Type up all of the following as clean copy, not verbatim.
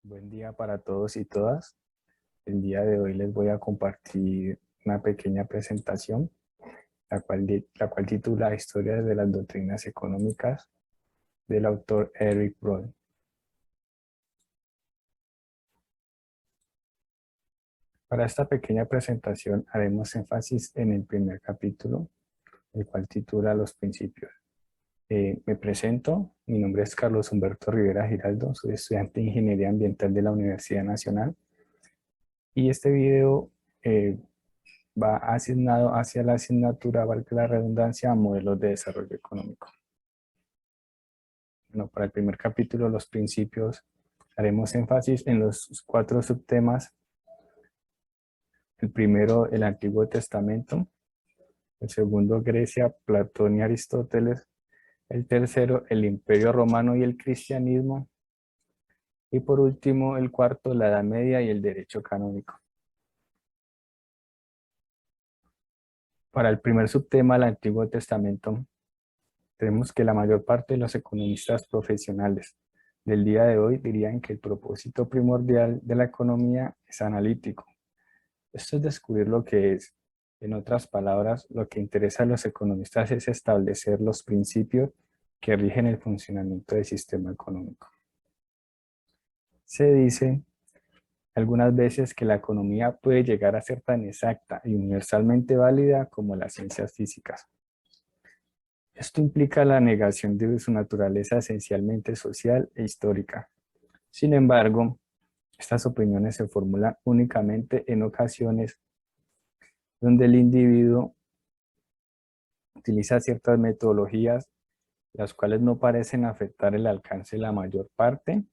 Buen día para todos y todas. El día de hoy les voy a compartir una pequeña presentación, la cual titula Historia de las doctrinas económicas del autor Eric Rohn. Para esta pequeña presentación haremos énfasis en el primer capítulo, el cual titula Los principios. Me presento, mi nombre es Carlos Humberto Rivera Giraldo, soy estudiante de Ingeniería Ambiental de la Universidad Nacional y este video va asignado hacia la asignatura, valga la redundancia, modelos de desarrollo económico. Bueno, para el primer capítulo, los principios, haremos énfasis en los 4 subtemas. El primero, el Antiguo Testamento. El segundo, Grecia, Platón y Aristóteles. El tercero, el Imperio Romano y el cristianismo. Y por último, el cuarto, la Edad Media y el derecho canónico. Para el primer subtema, el Antiguo Testamento, tenemos que la mayor parte de los economistas profesionales del día de hoy dirían que el propósito primordial de la economía es analítico. Esto es descubrir lo que es. En otras palabras, lo que interesa a los economistas es establecer los principios que rigen el funcionamiento del sistema económico. Se dice algunas veces que la economía puede llegar a ser tan exacta y universalmente válida como las ciencias físicas. Esto implica la negación de su naturaleza esencialmente social e histórica. Sin embargo, estas opiniones se formulan únicamente en ocasiones donde el individuo utiliza ciertas metodologías, las cuales no parecen afectar el alcance de la mayor parte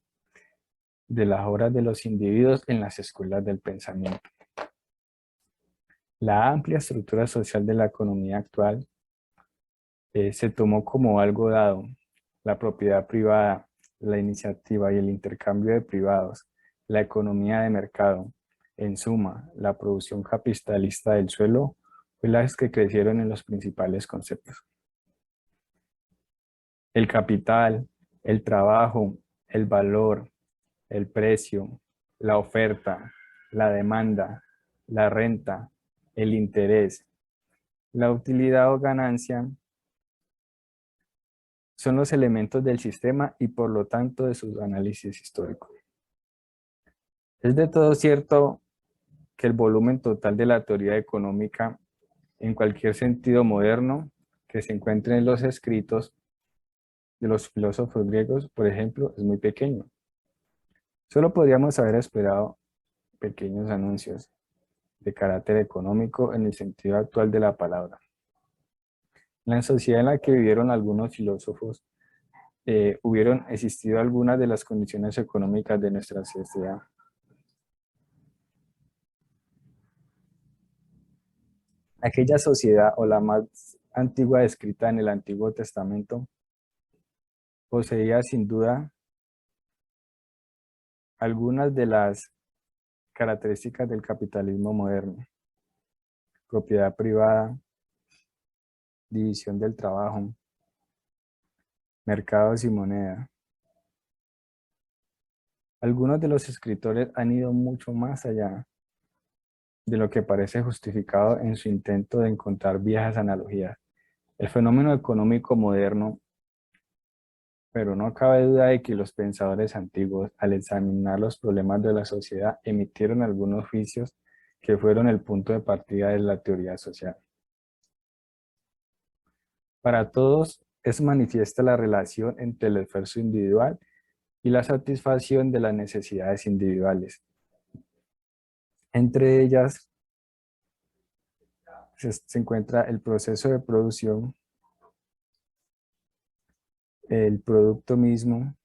de las obras de los individuos en las escuelas del pensamiento. La amplia estructura social de la economía actual se tomó como algo dado. La propiedad privada, la iniciativa y el intercambio de privados, la economía de mercado, en suma, la producción capitalista del suelo, fue las que crecieron en los principales conceptos. El capital, el trabajo, el valor, el precio, la oferta, la demanda, la renta, el interés, la utilidad o ganancia, son los elementos del sistema y por lo tanto de su análisis histórico. Es de todo cierto que el volumen total de la teoría económica en cualquier sentido moderno que se encuentre en los escritos de los filósofos griegos, por ejemplo, es muy pequeño. Solo podríamos haber esperado pequeños anuncios de carácter económico en el sentido actual de la palabra. En la sociedad en la que vivieron algunos filósofos, hubieron existido algunas de las condiciones económicas de nuestra sociedad. Aquella sociedad, o la más antigua descrita en el Antiguo Testamento, poseía sin duda algunas de las características del capitalismo moderno: propiedad privada, división del trabajo, mercados y moneda. Algunos de los escritores han ido mucho más allá de lo que parece justificado en su intento de encontrar viejas analogías. El fenómeno económico moderno, pero no cabe duda de que los pensadores antiguos, al examinar los problemas de la sociedad, emitieron algunos juicios que fueron el punto de partida de la teoría social. Para todos es manifiesta la relación entre el esfuerzo individual y la satisfacción de las necesidades individuales. Entre ellas se encuentra el proceso de producción, el producto mismo,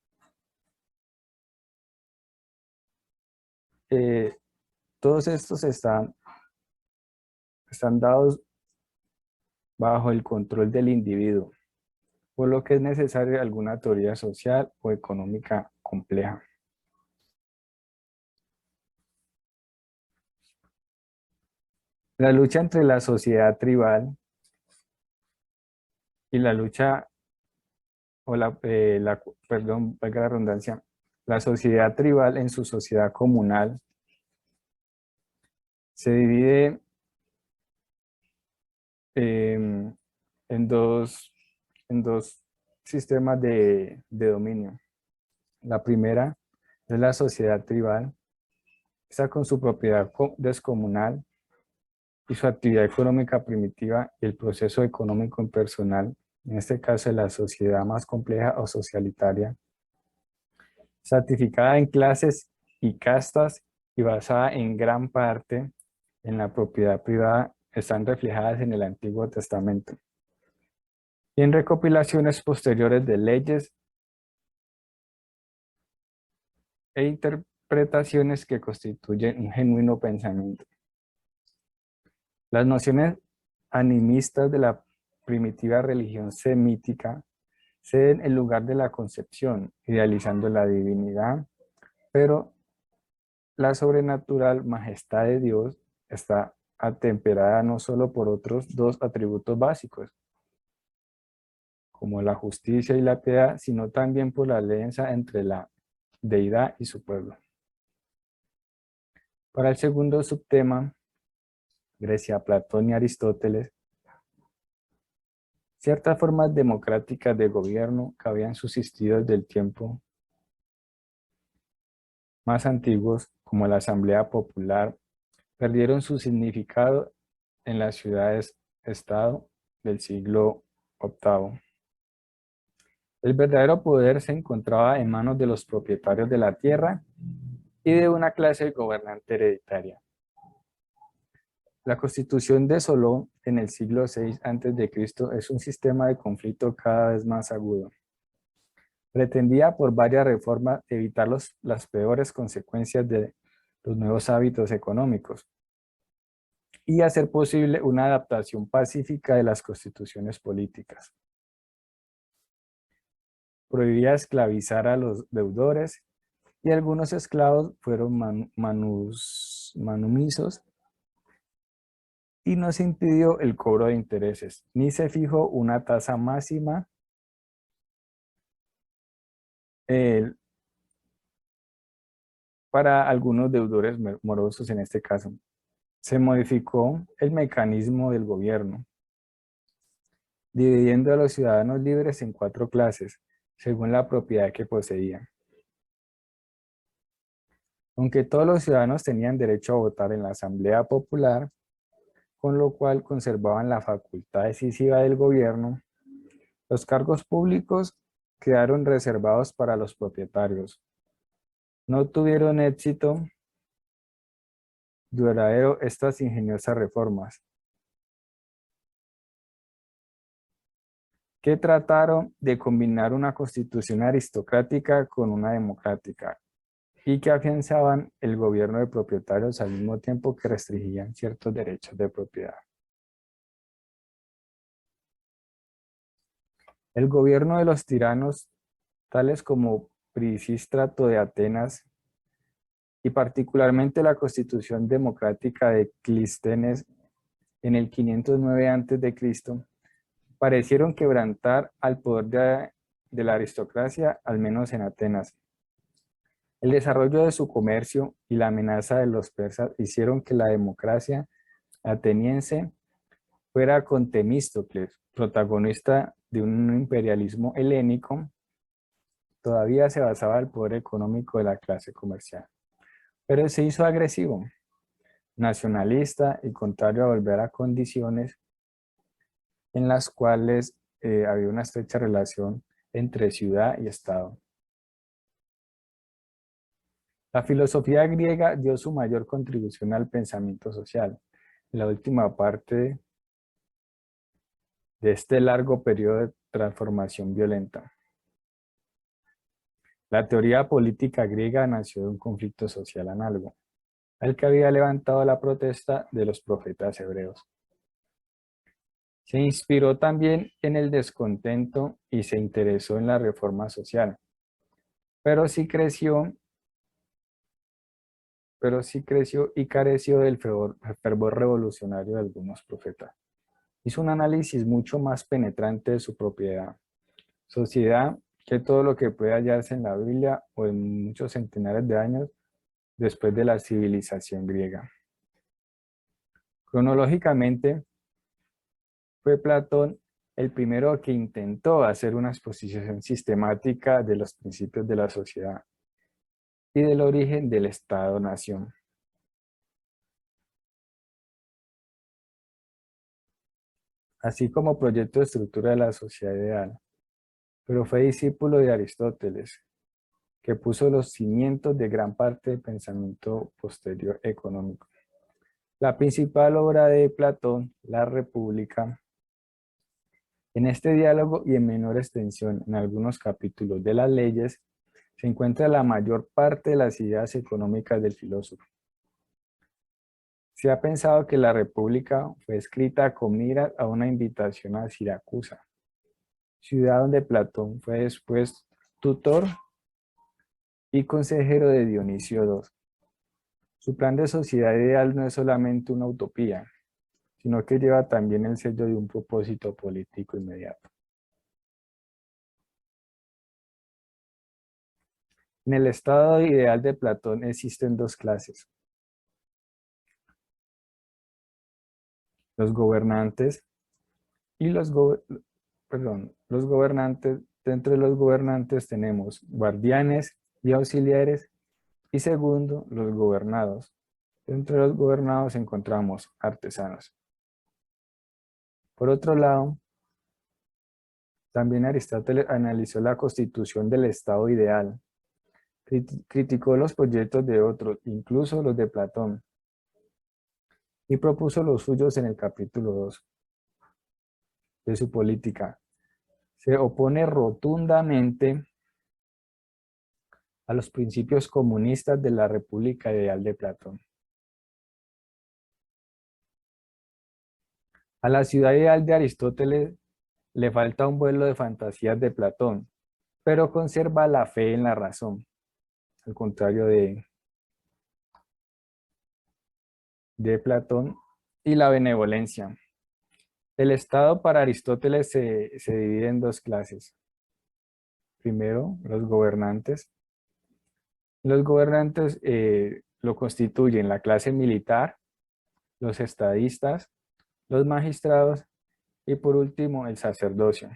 todos estos están dados bajo el control del individuo, por lo que es necesaria alguna teoría social o económica compleja. La lucha entre la sociedad tribal y la lucha, perdón, valga la redundancia, La sociedad tribal en su sociedad comunal se divide em, en dos sistemas de dominio. La primera es la sociedad tribal, está con su propiedad descomunal y su actividad económica primitiva y el proceso económico impersonal, en este caso es la sociedad más compleja o socialitaria, stratificada en clases y castas y basada en gran parte en la propiedad privada, están reflejadas en el Antiguo Testamento y en recopilaciones posteriores de leyes e interpretaciones que constituyen un genuino pensamiento. Las nociones animistas de la primitiva religión semítica ceden el lugar de la concepción, idealizando la divinidad, pero la sobrenatural majestad de Dios está atemperada no solo por otros dos atributos básicos, como la justicia y la piedad, sino también por la alianza entre la deidad y su pueblo. Para el segundo subtema, Grecia, Platón y Aristóteles, ciertas formas democráticas de gobierno que habían subsistido desde el tiempo más antiguos, como la Asamblea Popular, perdieron su significado en las ciudades-estado del siglo VIII. El verdadero poder se encontraba en manos de los propietarios de la tierra y de una clase gobernante hereditaria. La Constitución de Solón en el siglo VI a.C. es un sistema de conflicto cada vez más agudo. Pretendía por varias reformas evitar las peores consecuencias de los nuevos hábitos económicos y hacer posible una adaptación pacífica de las constituciones políticas. Prohibía esclavizar a los deudores y algunos esclavos fueron manumisos y no se impidió el cobro de intereses, ni se fijó una tasa máxima para algunos deudores morosos en este caso. Se modificó el mecanismo del gobierno, dividiendo a los ciudadanos libres en 4 clases, según la propiedad que poseían. Aunque todos los ciudadanos tenían derecho a votar en la Asamblea Popular, con lo cual conservaban la facultad decisiva del gobierno, los cargos públicos quedaron reservados para los propietarios. No tuvieron éxito duradero estas ingeniosas reformas, que trataron de combinar una constitución aristocrática con una democrática y que afianzaban el gobierno de propietarios al mismo tiempo que restringían ciertos derechos de propiedad. El gobierno de los tiranos, tales como Pisístrato de Atenas y particularmente la constitución democrática de Clístenes en el 509 a.C., parecieron quebrantar al poder de la aristocracia, al menos en Atenas. El desarrollo de su comercio y la amenaza de los persas hicieron que la democracia ateniense fuera con Temístocles, protagonista de un imperialismo helénico, todavía se basaba en el poder económico de la clase comercial. Pero se hizo agresivo, nacionalista y contrario a volver a condiciones en las cuales había una estrecha relación entre ciudad y estado. La filosofía griega dio su mayor contribución al pensamiento social. En la última parte de este largo periodo de transformación violenta. La teoría política griega nació de un conflicto social análogo, al que había levantado la protesta de los profetas hebreos. Se inspiró también en el descontento y se interesó en la reforma social, pero sí creció y careció del fervor revolucionario de algunos profetas. Hizo un análisis mucho más penetrante de su propiedad, sociedad que todo lo que puede hallarse en la Biblia o en muchos centenares de años después de la civilización griega. Cronológicamente, fue Platón el primero que intentó hacer una exposición sistemática de los principios de la sociedad y del origen del Estado-nación. Así como proyecto de estructura de la sociedad ideal, pero fue discípulo de Aristóteles, que puso los cimientos de gran parte del pensamiento posterior económico. La principal obra de Platón, La República, en este diálogo y en menor extensión en algunos capítulos de las leyes, se encuentra la mayor parte de las ideas económicas del filósofo. Se ha pensado que la República fue escrita con miras a una invitación a Siracusa, ciudad donde Platón fue después tutor y consejero de Dionisio II. Su plan de sociedad ideal no es solamente una utopía, sino que lleva también el sello de un propósito político inmediato. En el estado ideal de Platón existen dos clases: los gobernantes y los gobernantes. Dentro de los gobernantes tenemos guardianes y auxiliares, y segundo, los gobernados. Dentro de los gobernados encontramos artesanos. Por otro lado, también Aristóteles analizó la constitución del estado ideal. Criticó los proyectos de otros, incluso los de Platón, y propuso los suyos en el capítulo 2 de su política. Se opone rotundamente a los principios comunistas de la República Ideal de Platón. A la ciudad ideal de Aristóteles le falta un vuelo de fantasías de Platón, pero conserva la fe en la razón, al contrario de Platón, y la benevolencia. El Estado para Aristóteles se divide en dos clases. Primero, los gobernantes. Los gobernantes lo constituyen la clase militar, los estadistas, los magistrados y por último el sacerdocio.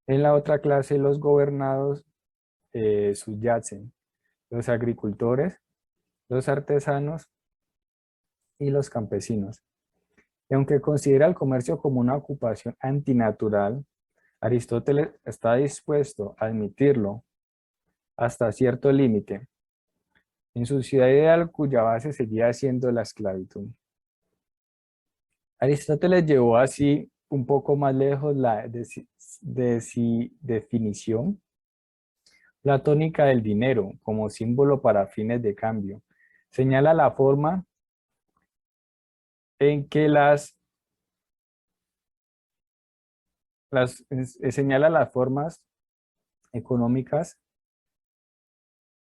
En la otra clase los gobernados subyacen los agricultores, los artesanos y los campesinos. Y aunque considera el comercio como una ocupación antinatural, Aristóteles está dispuesto a admitirlo hasta cierto límite, en su ciudad ideal cuya base seguía siendo la esclavitud. Aristóteles llevó así un poco más lejos la definición platónica del dinero como símbolo para fines de cambio. Señala la forma en que señala las formas económicas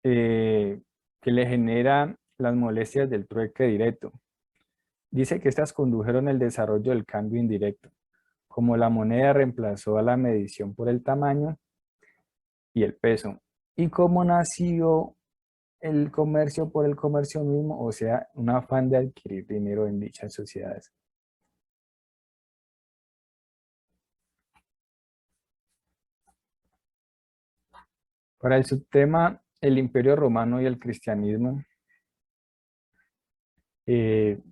que le generan las molestias del trueque directo. Dice que estas condujeron el desarrollo del cambio indirecto, como la moneda reemplazó a la medición por el tamaño y el peso, y cómo nació el comercio por el comercio mismo, o sea, un afán de adquirir dinero en dichas sociedades. Para el subtema, el Imperio Romano y el cristianismo,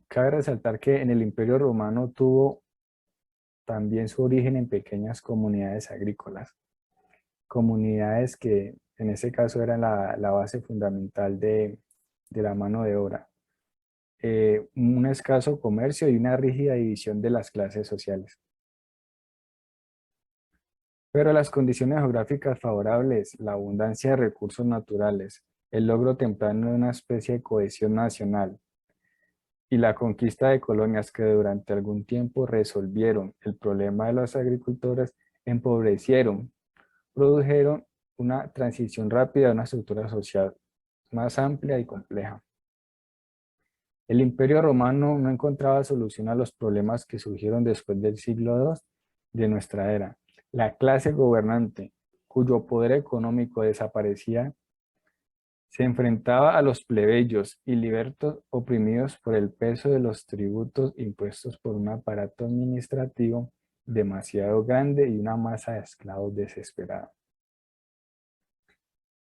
cabe resaltar que en el Imperio Romano tuvo también su origen en pequeñas comunidades agrícolas, comunidades que en ese caso eran la base fundamental de la mano de obra, un escaso comercio y una rígida división de las clases sociales. Pero las condiciones geográficas favorables, la abundancia de recursos naturales, el logro temprano de una especie de cohesión nacional y la conquista de colonias que durante algún tiempo resolvieron el problema de los agricultores, empobrecieron, produjeron una transición rápida a una estructura social más amplia y compleja. El Imperio Romano no encontraba solución a los problemas que surgieron después del siglo II de nuestra era. La clase gobernante, cuyo poder económico desaparecía, se enfrentaba a los plebeyos y libertos oprimidos por el peso de los tributos impuestos por un aparato administrativo demasiado grande y una masa de esclavos desesperada.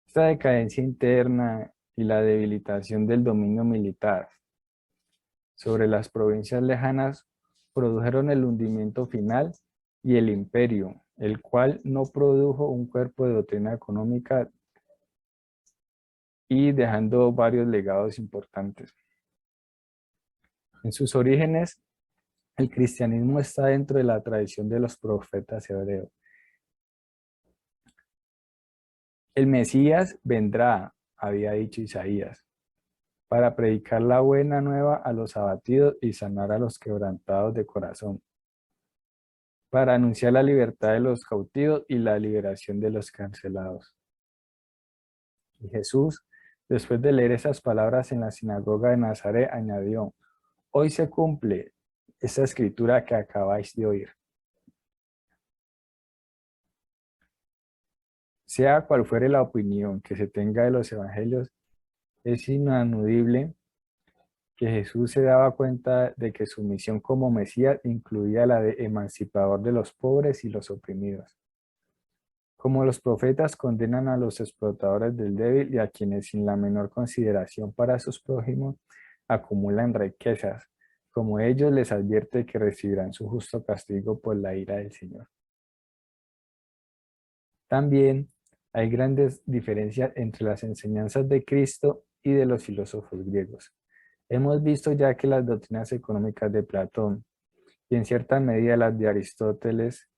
Esta decadencia interna y la debilitación del dominio militar sobre las provincias lejanas produjeron el hundimiento final y el imperio, el cual no produjo un cuerpo de doctrina económica y dejando varios legados importantes. En sus orígenes, el cristianismo está dentro de la tradición de los profetas hebreos. El Mesías vendrá, había dicho Isaías, para predicar la buena nueva a los abatidos y sanar a los quebrantados de corazón, para anunciar la libertad de los cautivos y la liberación de los carcelados. Y Jesús, después de leer esas palabras en la sinagoga de Nazaret, añadió: hoy se cumple esta escritura que acabáis de oír. Sea cual fuere la opinión que se tenga de los evangelios, es inanudible que Jesús se daba cuenta de que su misión como Mesías incluía la de emancipador de los pobres y los oprimidos. Como los profetas condenan a los explotadores del débil y a quienes sin la menor consideración para sus prójimos acumulan riquezas, como ellos les advierte que recibirán su justo castigo por la ira del Señor. También hay grandes diferencias entre las enseñanzas de Cristo y de los filósofos griegos. Hemos visto ya que las doctrinas económicas de Platón y en cierta medida las de Aristóteles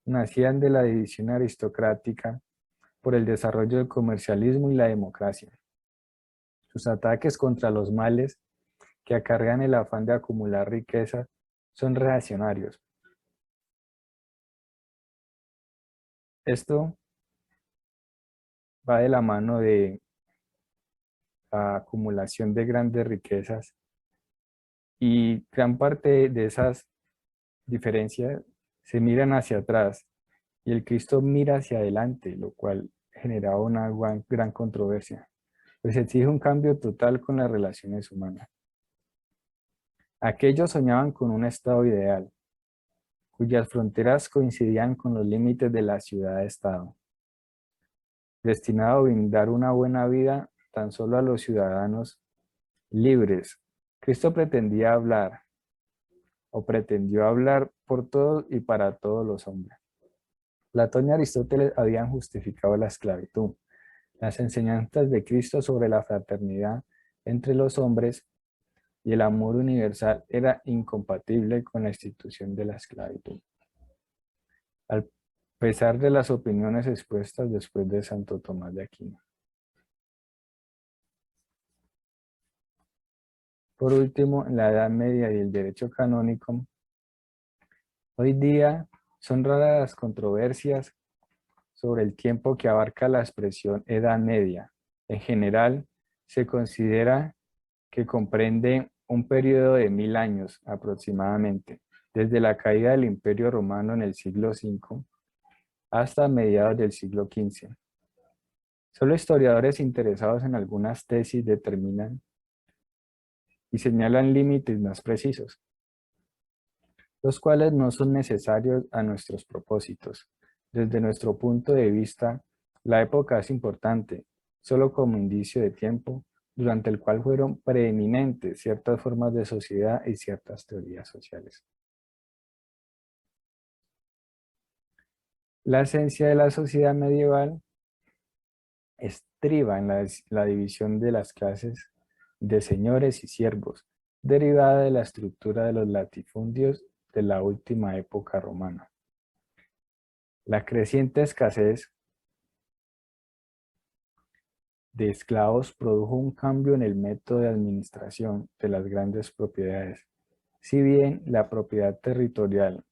nacían de la división aristocrática por el desarrollo del comercialismo y la democracia. Sus ataques contra los males que acarrean el afán de acumular riqueza son reaccionarios. Esto va de la mano de la acumulación de grandes riquezas y gran parte de esas diferencias se miran hacia atrás y el Cristo mira hacia adelante, lo cual generaba una gran controversia, pues exige un cambio total con las relaciones humanas. Aquellos soñaban con un estado ideal, cuyas fronteras coincidían con los límites de la ciudad-estado, destinado a brindar una buena vida tan solo a los ciudadanos libres. Cristo pretendía hablar, o pretendió hablar por todos y para todos los hombres. Platón y Aristóteles habían justificado la esclavitud. Las enseñanzas de Cristo sobre la fraternidad entre los hombres y el amor universal era incompatible con la institución de la esclavitud. A pesar de las opiniones expuestas después de Santo Tomás de Aquino. Por último, en la Edad Media y el derecho canónico, hoy día son raras las controversias sobre el tiempo que abarca la expresión Edad Media. En general, se considera que comprende un periodo de 1000 años aproximadamente, desde la caída del Imperio Romano en el siglo V hasta mediados del siglo XV. Solo historiadores interesados en algunas tesis determinan y señalan límites más precisos, los cuales no son necesarios a nuestros propósitos. Desde nuestro punto de vista, la época es importante, solo como indicio de tiempo, durante el cual fueron preeminentes ciertas formas de sociedad y ciertas teorías sociales. La esencia de la sociedad medieval estriba en la división de las clases de señores y siervos, derivada de la estructura de los latifundios de la última época romana. La creciente escasez de esclavos produjo un cambio en el método de administración de las grandes propiedades. Si bien la propiedad territorial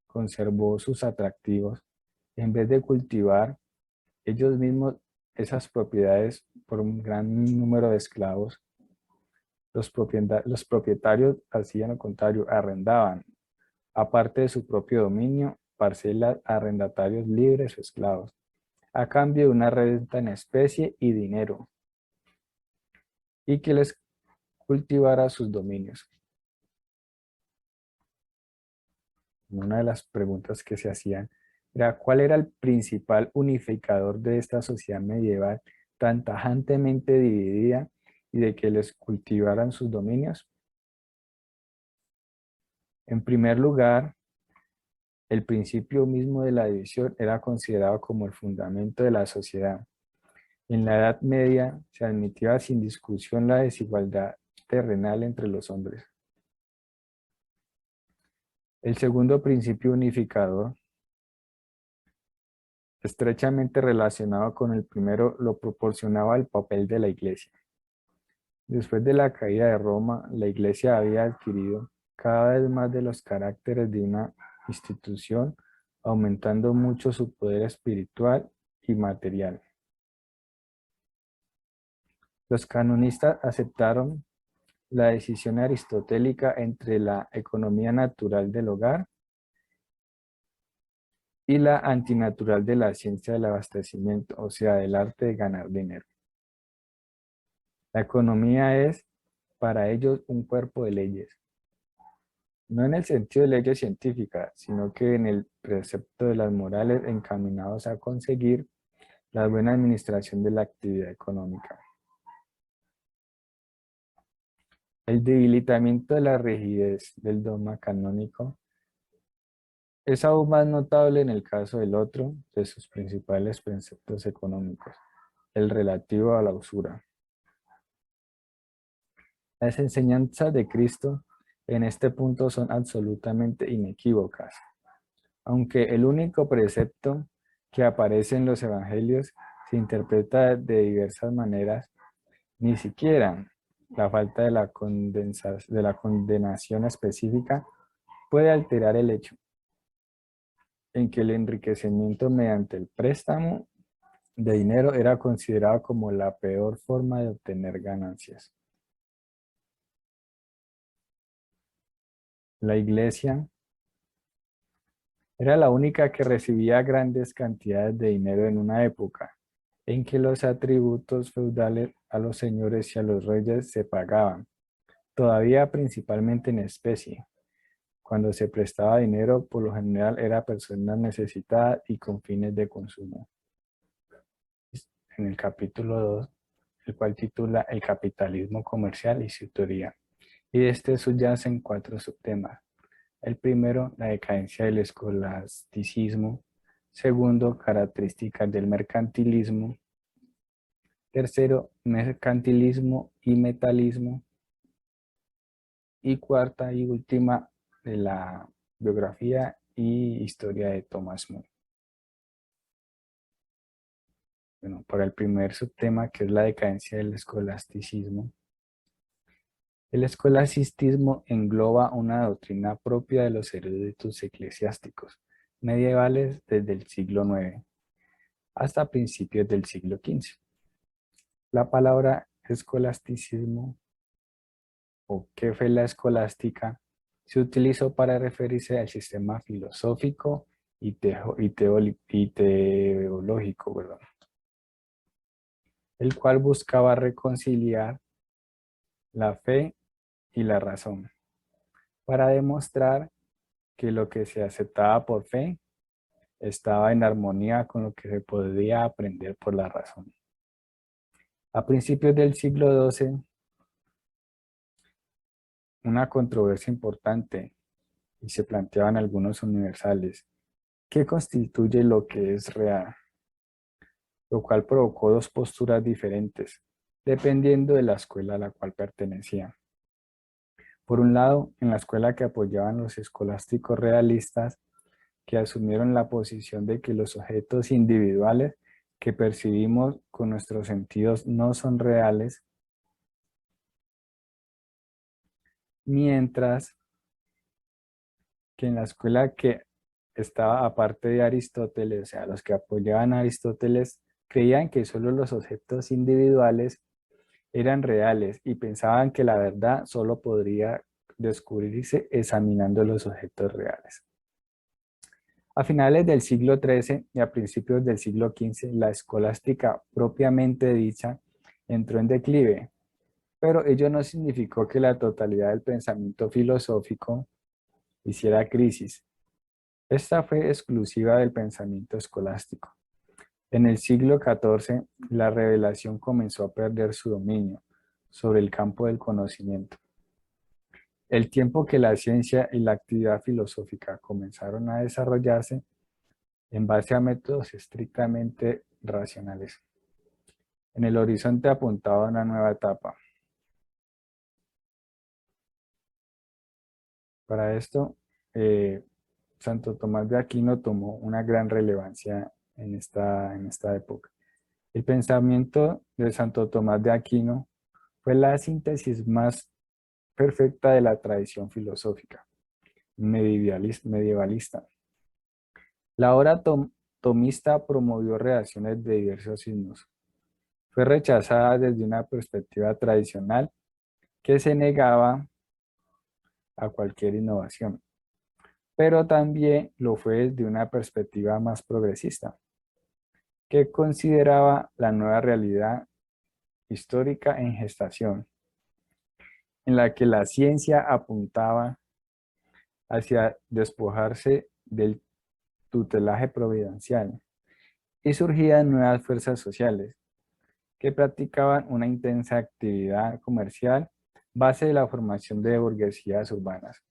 conservó sus atractivos, en vez de cultivar ellos mismos esas propiedades por un gran número de esclavos, los propietarios hacían lo contrario, arrendaban, aparte de su propio dominio, parcelas a arrendatarios libres o esclavos, a cambio de una renta en especie y dinero, y que les cultivara sus dominios. Una de las preguntas que se hacían era ¿cuál era el principal unificador de esta sociedad medieval tan tajantemente dividida y de que les cultivaran sus dominios? En primer lugar, el principio mismo de la división era considerado como el fundamento de la sociedad. En la Edad Media se admitía sin discusión la desigualdad terrenal entre los hombres. El segundo principio unificador, estrechamente relacionado con el primero, lo proporcionaba el papel de la Iglesia. Después de la caída de Roma, la Iglesia había adquirido cada vez más de los caracteres de una institución, aumentando mucho su poder espiritual y material. Los canonistas aceptaron la decisión aristotélica entre la economía natural del hogar y la antinatural de la ciencia del abastecimiento, o sea, del arte de ganar dinero. La economía es para ellos un cuerpo de leyes, no en el sentido de leyes científicas, sino que en el precepto de las morales encaminados a conseguir la buena administración de la actividad económica. El debilitamiento de la rigidez del dogma canónico es aún más notable en el caso del otro de sus principales preceptos económicos, el relativo a la usura. Las enseñanzas de Cristo en este punto son absolutamente inequívocas. Aunque el único precepto que aparece en los evangelios se interpreta de diversas maneras, ni siquiera la falta de la condenación específica puede alterar el hecho en que el enriquecimiento mediante el préstamo de dinero era considerado como la peor forma de obtener ganancias. La Iglesia era la única que recibía grandes cantidades de dinero en una época en que los atributos feudales a los señores y a los reyes se pagaban, todavía principalmente en especie. Cuando se prestaba dinero, por lo general era a personas necesitadas y con fines de consumo. En el capítulo 2, el cual titula El capitalismo comercial y su teoría. Y de este subyacen 4 subtemas. El primero, la decadencia del escolasticismo. Segundo, características del mercantilismo. Tercero, mercantilismo y metalismo. Y cuarta y última, de la biografía y historia de Thomas More. Bueno, para el primer subtema, que es la decadencia del escolasticismo. El escolasticismo engloba una doctrina propia de los eruditos eclesiásticos medievales desde el siglo IX hasta principios del siglo XV. La palabra escolasticismo, o qué fue la escolástica, se utilizó para referirse al sistema filosófico y teológico, ¿verdad?, el cual buscaba reconciliar la fe y la razón, para demostrar que lo que se aceptaba por fe estaba en armonía con lo que se podía aprender por la razón. A principios del siglo XII, una controversia importante, y se planteaban algunos universales, ¿qué constituye lo que es real? Lo cual provocó 2 posturas diferentes, dependiendo de la escuela a la cual pertenecía. Por un lado, en la escuela que apoyaban los escolásticos realistas, que asumieron la posición de que los objetos individuales que percibimos con nuestros sentidos no son reales, mientras que en la escuela que estaba aparte de Aristóteles, o sea, los que apoyaban a Aristóteles, creían que solo los objetos individuales eran reales y pensaban que la verdad solo podría descubrirse examinando los objetos reales. A finales del siglo XIII y a principios del siglo XV, la escolástica propiamente dicha entró en declive, pero ello no significó que la totalidad del pensamiento filosófico hiciera crisis. Esta fue exclusiva del pensamiento escolástico. En el siglo XIV, la revelación comenzó a perder su dominio sobre el campo del conocimiento. El tiempo que la ciencia y la actividad filosófica comenzaron a desarrollarse en base a métodos estrictamente racionales. En el horizonte apuntaba una nueva etapa. Para esto, Santo Tomás de Aquino tomó una gran relevancia en esta época. El pensamiento de Santo Tomás de Aquino fue la síntesis más perfecta de la tradición filosófica medievalista. La obra tomista promovió reacciones de diversos signos. Fue rechazada desde una perspectiva tradicional que se negaba a cualquier innovación, pero también lo fue desde una perspectiva más progresista, que consideraba la nueva realidad histórica en gestación, en la que la ciencia apuntaba hacia despojarse del tutelaje providencial y surgían nuevas fuerzas sociales que practicaban una intensa actividad comercial base de la formación de burguesías urbanas.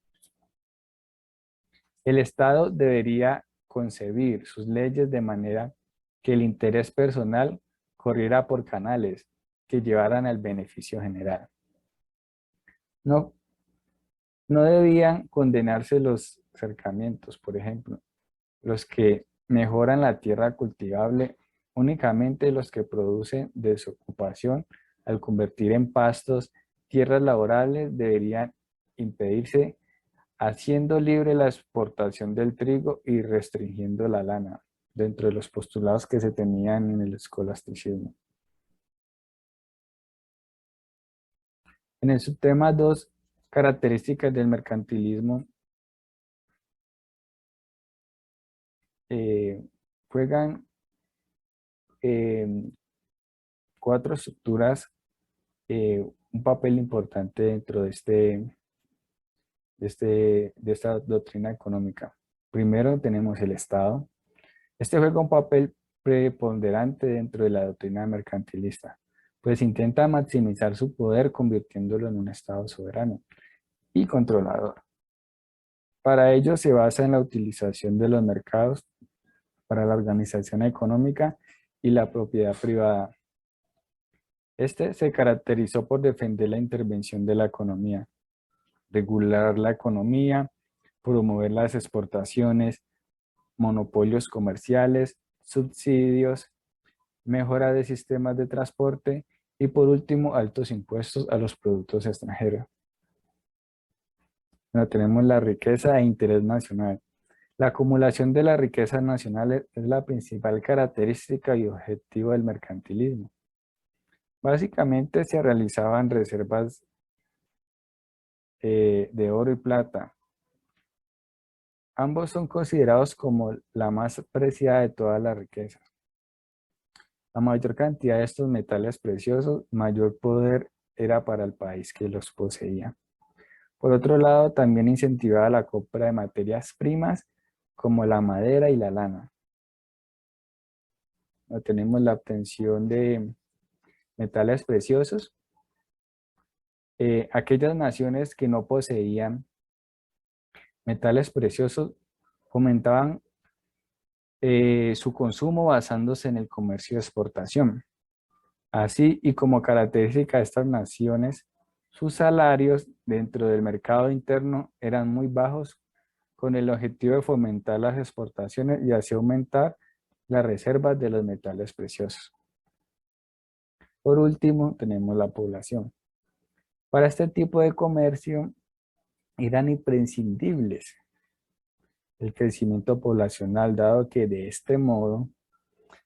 El Estado debería concebir sus leyes de manera que el interés personal corriera por canales que llevaran al beneficio general. No, no debían condenarse los cercamientos, por ejemplo, los que mejoran la tierra cultivable, únicamente los que producen desocupación al convertir en pastos tierras laborables deberían impedirse, haciendo libre la exportación del trigo y restringiendo la lana, dentro de los postulados que se tenían en el escolasticismo. En el subtema 2, características del mercantilismo, eh, juegan eh, cuatro estructuras un papel importante dentro de esta doctrina económica. Primero tenemos el Estado. Este juega un papel preponderante dentro de la doctrina mercantilista, pues intenta maximizar su poder convirtiéndolo en un Estado soberano y controlador. Para ello se basa en la utilización de los mercados para la organización económica y la propiedad privada. Este se caracterizó por defender la intervención de la economía, regular la economía, promover las exportaciones, monopolios comerciales, subsidios, mejora de sistemas de transporte y por último altos impuestos a los productos extranjeros. Bueno, tenemos la riqueza e interés nacional. La acumulación de las riquezas nacionales es la principal característica y objetivo del mercantilismo. Básicamente se realizaban reservas de oro y plata. Ambos son considerados como la más preciada de todas las riquezas. A mayor cantidad de estos metales preciosos, mayor poder era para el país que los poseía. Por otro lado, también incentivaba la compra de materias primas como la madera y la lana. Tenemos la obtención de metales preciosos. Aquellas naciones que no poseían metales preciosos fomentaban su consumo basándose en el comercio de exportación. Así y como característica de estas naciones, sus salarios dentro del mercado interno eran muy bajos con el objetivo de fomentar las exportaciones y así aumentar las reservas de los metales preciosos. Por último, tenemos la población. Para este tipo de comercio eran imprescindibles el crecimiento poblacional, dado que de este modo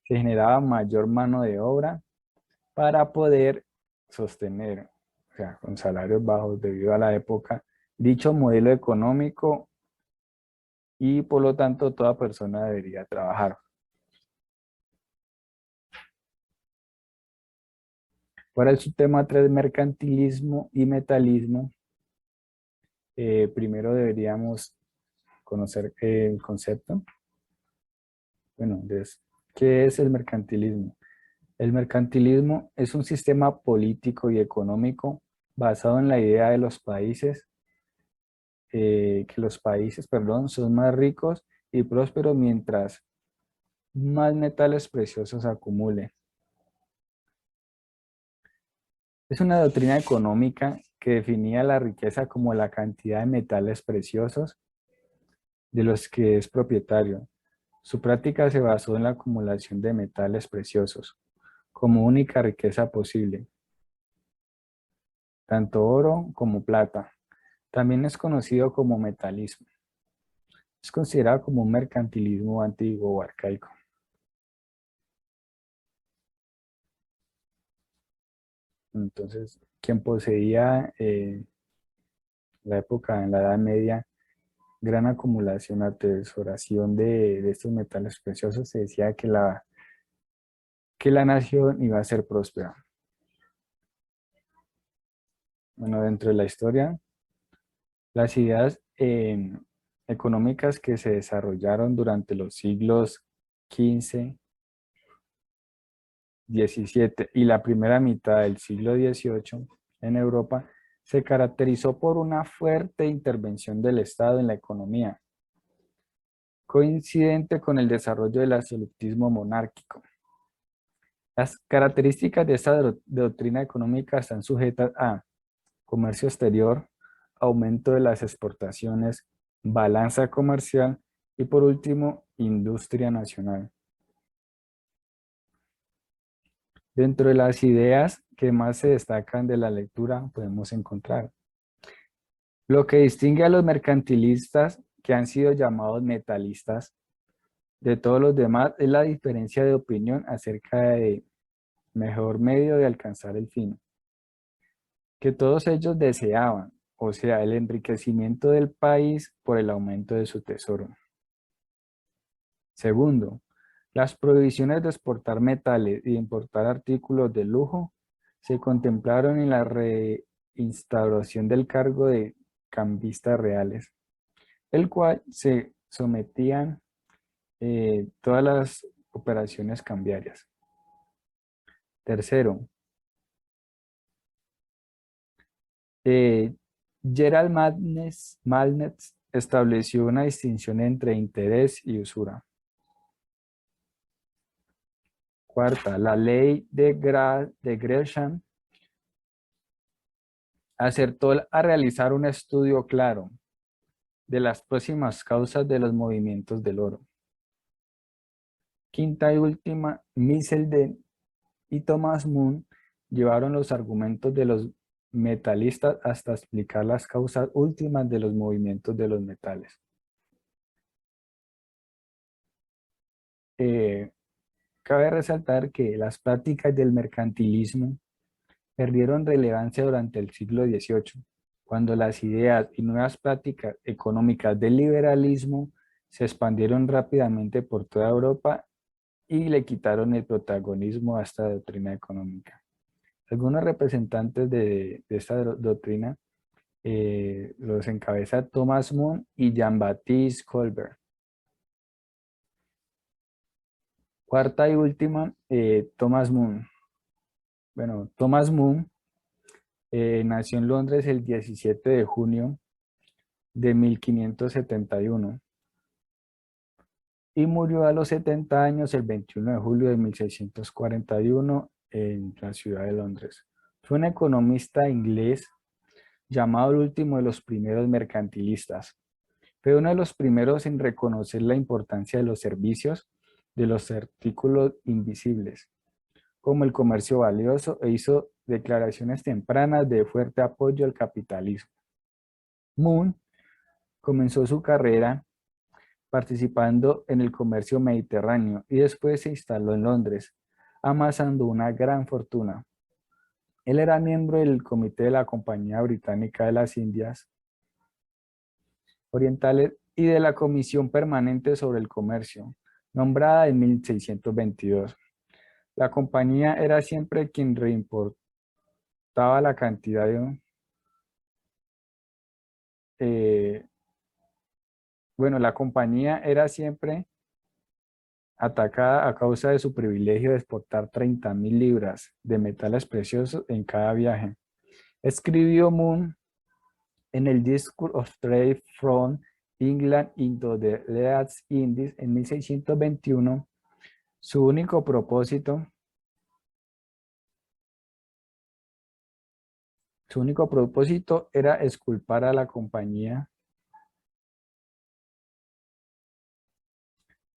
se generaba mayor mano de obra para poder sostener, o sea, con salarios bajos debido a la época, dicho modelo económico y por lo tanto toda persona debería trabajar. Para el subtema 3, mercantilismo y metalismo, primero deberíamos conocer el concepto. Bueno, entonces, ¿qué es el mercantilismo? El mercantilismo es un sistema político y económico basado en la idea de los países, que los países, perdón, son más ricos y prósperos mientras más metales preciosos acumule. Es una doctrina económica que definía la riqueza como la cantidad de metales preciosos de los que es propietario. Su práctica se basó en la acumulación de metales preciosos como única riqueza posible, tanto oro como plata. También es conocido como metalismo. Es considerado como un mercantilismo antiguo o arcaico. Entonces, quien poseía la época en la Edad Media gran acumulación, atesoración de estos metales preciosos, se decía que la nación iba a ser próspera. Bueno, dentro de la historia, las ideas económicas que se desarrollaron durante los siglos XV, XVII y la primera mitad del siglo XVIII en Europa se caracterizó por una fuerte intervención del Estado en la economía, coincidente con el desarrollo del absolutismo monárquico. Las características de esta doctrina económica están sujetas a comercio exterior, aumento de las exportaciones, balanza comercial y por último, industria nacional. Dentro de las ideas que más se destacan de la lectura podemos encontrar lo que distingue a los mercantilistas, que han sido llamados metalistas, de todos los demás es la diferencia de opinión acerca de mejor medio de alcanzar el fin, que todos ellos deseaban, o sea, el enriquecimiento del país por el aumento de su tesoro. Segundo, las prohibiciones de exportar metales y de importar artículos de lujo se contemplaron en la reinstauración del cargo de cambistas reales, el cual se sometían todas las operaciones cambiarias. Tercero, eh, Gerald Malnes estableció una distinción entre interés y usura. Cuarta, la ley de Gresham acertó a realizar un estudio claro de las próximas causas de los movimientos del oro. Quinta y última, Misselden y Thomas Moon llevaron los argumentos de los metalistas hasta explicar las causas últimas de los movimientos de los metales. Eh, Cabe resaltar que las prácticas del mercantilismo perdieron relevancia durante el siglo XVIII, cuando las ideas y nuevas prácticas económicas del liberalismo se expandieron rápidamente por toda Europa y le quitaron el protagonismo a esta doctrina económica. Algunos representantes de esta doctrina los encabeza Thomas Moon y Jean-Baptiste Colbert. Cuarta y última, Thomas Moon. Bueno, Thomas Moon nació en Londres el 17 de junio de 1571 y murió a los 70 años el 21 de julio de 1641 en la ciudad de Londres. Fue un economista inglés llamado el último de los primeros mercantilistas. Fue uno de los primeros en reconocer la importancia de los servicios de los artículos invisibles, como el comercio valioso, e hizo declaraciones tempranas de fuerte apoyo al capitalismo. Moon comenzó su carrera participando en el comercio mediterráneo y después se instaló en Londres, amasando una gran fortuna. Él era miembro del comité de la Compañía Británica de las Indias Orientales y de la Comisión Permanente sobre el Comercio, nombrada en 1622. La compañía era siempre quien reimportaba la cantidad eh, la compañía era siempre atacada a causa de su privilegio de exportar 30.000 libras de metales preciosos en cada viaje. Escribió Moon en el Discourse of Trade from England into the East Indies en 1621, su único propósito era exculpar a la compañía.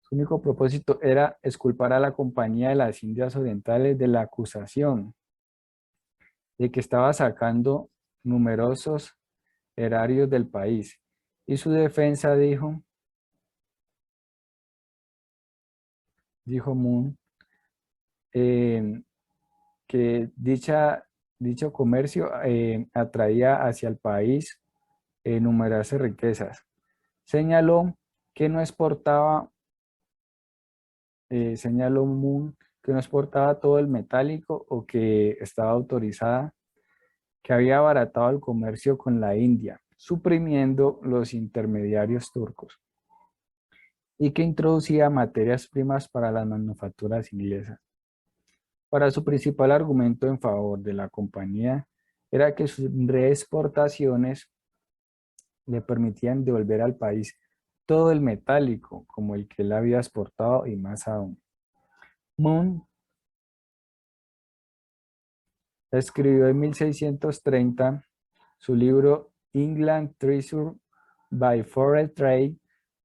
Su único propósito era exculpar a la Compañía de las Indias Orientales de la acusación de que estaba sacando numerosos erarios del país. Y su defensa dijo Moon, que dicho comercio atraía hacia el país numerosas riquezas. Señaló que no exportaba, señaló Moon que no exportaba todo el metálico o que estaba autorizada, que había abaratado el comercio con la India, suprimiendo los intermediarios turcos, y que introducía materias primas para las manufacturas inglesas. Para su principal argumento en favor de la compañía era que sus reexportaciones le permitían devolver al país todo el metálico como el que él había exportado y más aún. Moon escribió en 1630 su libro England Treasure by Foreign Trade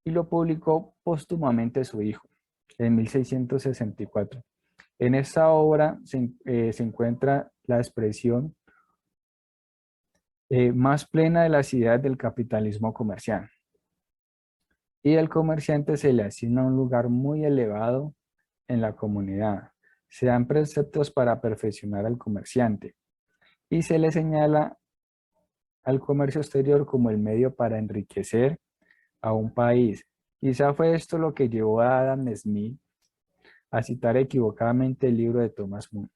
y lo publicó póstumamente su hijo en 1664. En esta obra se encuentra la expresión más plena de las ideas del capitalismo comercial. Y al comerciante se le asigna un lugar muy elevado en la comunidad. Se dan preceptos para perfeccionar al comerciante y se le señala al comercio exterior como el medio para enriquecer a un país. Quizá fue esto lo que llevó a Adam Smith a citar equivocadamente el libro de Thomas Moon.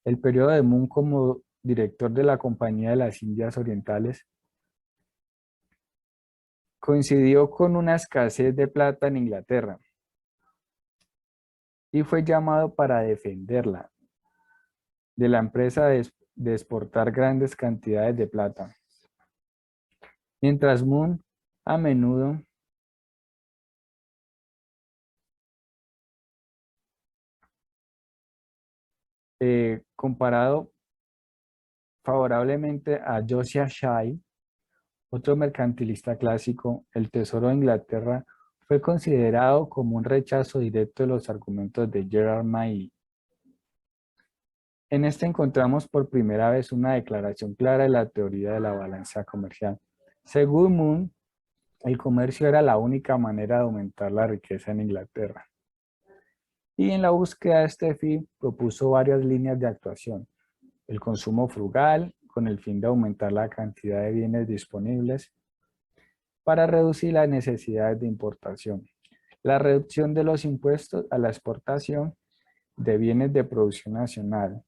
El periodo de Moon como director de la Compañía de las Indias Orientales coincidió con una escasez de plata en Inglaterra y fue llamado para defenderla de la empresa de exportar grandes cantidades de plata. Mientras Moon a menudo comparado favorablemente a Josiah Shai, otro mercantilista clásico, el Tesoro de Inglaterra fue considerado como un rechazo directo de los argumentos de Gerard May. En este encontramos por primera vez una declaración clara de la teoría de la balanza comercial. Según Moon, el comercio era la única manera de aumentar la riqueza en Inglaterra. Y en la búsqueda de este fin propuso varias líneas de actuación. El consumo frugal, con el fin de aumentar la cantidad de bienes disponibles para reducir las necesidades de importación. La reducción de los impuestos a la exportación de bienes de producción nacional,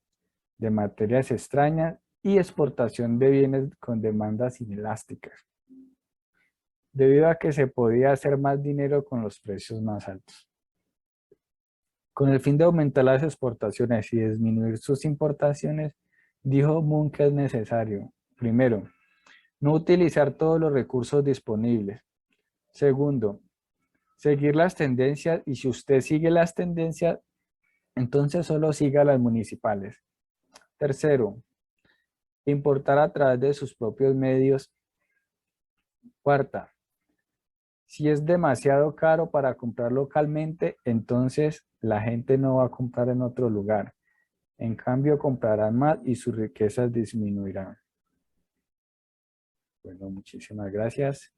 de materias extrañas y exportación de bienes con demandas inelásticas, debido a que se podía hacer más dinero con los precios más altos. Con el fin de aumentar las exportaciones y disminuir sus importaciones, dijo Moon que es necesario, primero, no utilizar todos los recursos disponibles. Segundo, seguir las tendencias, y si usted sigue las tendencias, entonces solo siga las municipales. Tercero, importar a través de sus propios medios. Cuarta, si es demasiado caro para comprar localmente, entonces la gente no va a comprar en otro lugar. En cambio, comprarán más y sus riquezas disminuirán. Bueno, muchísimas gracias.